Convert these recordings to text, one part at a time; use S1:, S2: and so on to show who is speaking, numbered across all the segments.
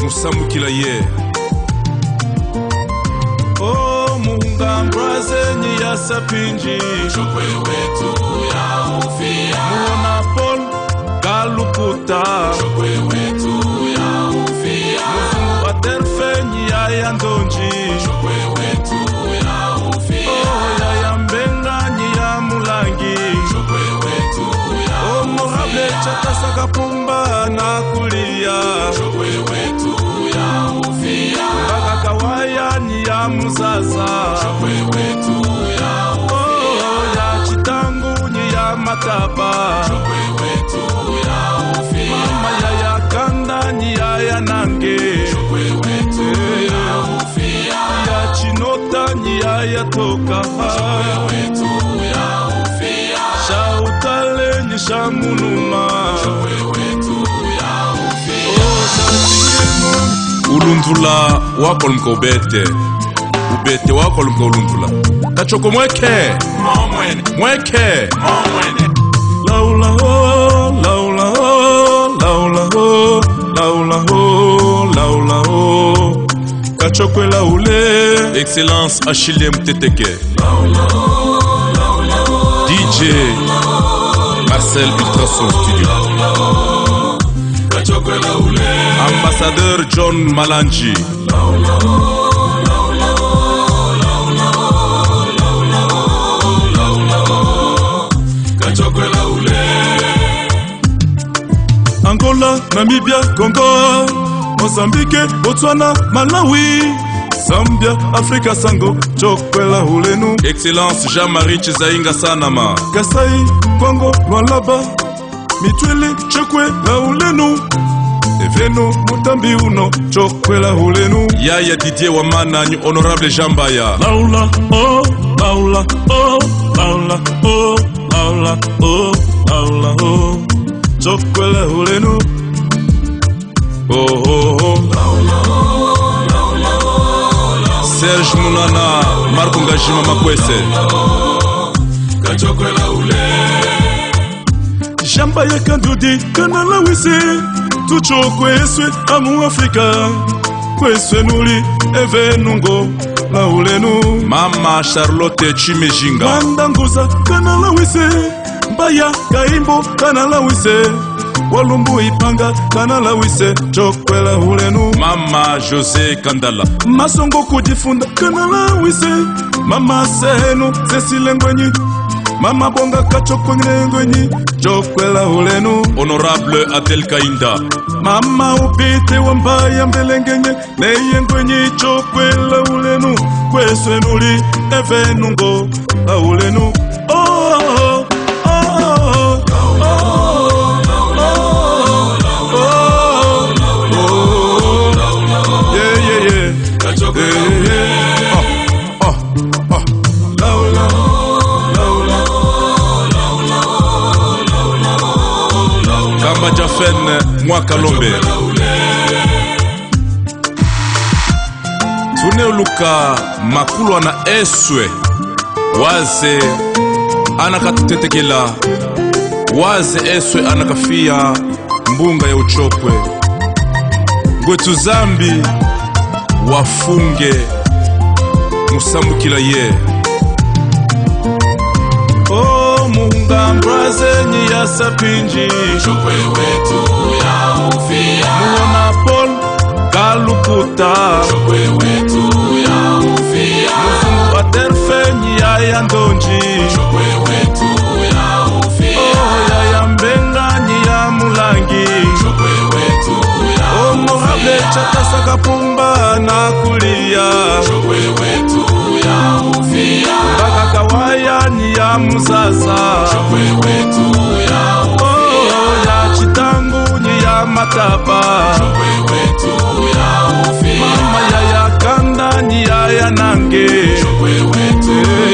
S1: musambukila ye
S2: muhungambwa zenyi ya sapinji
S3: chokwe wetu ya ufia
S2: muona Paul Galuputa
S3: chokwe wetu ya ufia
S2: mufungu adelfenyi ya yandonji
S3: chokwe wetu ya ufia
S2: ya yambenganyi ya mulangi
S3: chokwe wetu ya
S2: omuhable chakasa kapumba na kulia
S3: chokwe wetu ya ufia
S2: mbaka kawaya ni ya muzaza
S3: chokwe wetu ya ufia
S2: ya chitangu ni ya mataba
S3: chokwe wetu ya ufia
S2: mama ya yakanda ni ya yanange
S3: chokwe wetu ya ufia
S2: ya chinota ni ya yatoka
S3: chokwe wetu ya ufia
S2: shautale ni shamunuma
S3: chokwe wetu ya ufia
S1: ulundula wakolumka ubete wakolumka ulundula kachoko mweke
S2: laula ho laula ho laula ho laula ho laula ho kachokwe laule
S1: Excellence Achille Mteteke DJ Marcel Ultrason Studio
S3: kachokwe laule
S1: Ambassadeur John Malanji
S3: kachokwe laule
S2: Angola, Namibia, Congo, Mozambique, Botswana, Malawi, Zambia, Afrika Sango, chokwela hulenu
S1: Excellence Jean-Marie Chizainga Sanama
S2: Kasai, Congo, Lualaba, Mitwele, chokwela hulenu Eveno, Mutambi uno, chokwela hulenu
S1: Yaya Didier Wamananyu Honorable Jambaya
S2: Laula, oh, laula, oh, laula, oh, laula, oh, laula, oh chokwela hulenu
S1: Serge Munana Marco Ngajima Makwese
S3: kachokwe laule
S2: Jamba ya kandudi kanala wise tuchokweswe amu Afrika kweswe nuli evenungo laulenu
S1: Mama Charlotte Chimejinga
S2: mandanguza kanala wise mbaya kaimbo kanala wise walumbu ipanga kanala wise chokwela hulenu
S1: Mama José Kandala
S2: masongo kujifunda kanala wise mama sehenu zesilengwenyi mama bonga kachokonyengwenyi chokwela hulenu
S1: Honorable Adel Kainda
S2: mama upite wambaya mbelengenye neyengwenyi chokwela hulenu kweswe nuli evenungo hulenu
S1: Kamba Jafen Mwaka Lombe Tune uluka makulwa na eswe waze anakatutetekela waze eswe anakafia mbunga ya uchokwe ngwetu zambi wafunge musambukila ye
S2: muhungambwa zenyi ya sapinji
S3: chokwe wetu ya ufia
S2: muona Paul Galuputa
S3: chokwe wetu ya ufia
S2: mufungu adelfenyi ya yandonji
S3: chokwe wetu ya ufia
S2: ya yambenganyi ya mulangi
S3: chokwe wetu ya
S2: omuhable chakasa kapumba na kulia
S3: chokwe wetu ya ufia
S2: mbaka kawaya ni ya muzaza
S3: chokwe wetu ya ufia
S2: ya chitangu ni ya mataba
S3: chokwe wetu ya ufia
S2: mama ya yakanda ni ya yanange
S3: chokwe wetu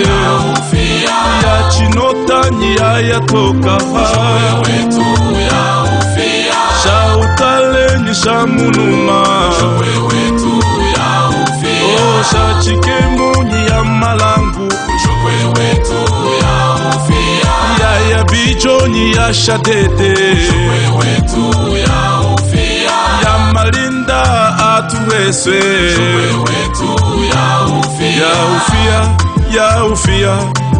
S3: ya ufia
S2: ya chinota ni ya yatoka
S3: chokwe wetu ya ufia
S2: shautale ni shamunuma
S3: chokwe wetu ya ufia
S2: shachikemu ni ya malangu
S3: chokwe wetu ya ufia
S2: ya bichoni ya shadede
S3: chokwe wetu ya ufia
S2: ya malinda
S1: Eswe
S3: wetu ya ufia,
S1: ya ufia, ya ufia,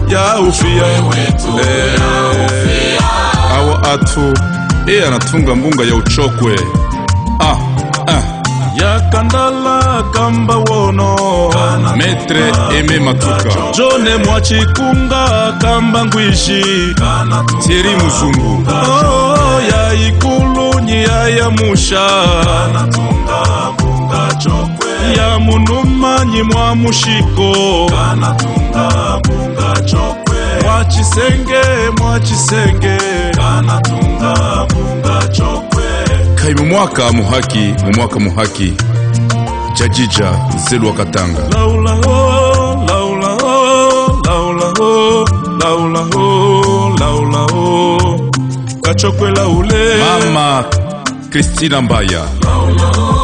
S1: ya ufia
S3: wetu ya ufia.
S1: Awa atu anatunga mbunga ya uchokwe.
S2: Ya kandala kamba wono
S1: Metre Eme Matuka,
S2: Jone mwachikunga kamba ngwishi
S1: Thierry Muzungu,
S2: ya ikulu ya musha ya munuma mwa mushiko mwachisenge
S1: kai mwaka muhaki Jajija Zelwa Katanga,
S2: laula ho, laula ho, laula ho, laula ho, laula ho, Kachokwe laule
S1: Mama Christina Mbaya,
S3: Laula ho.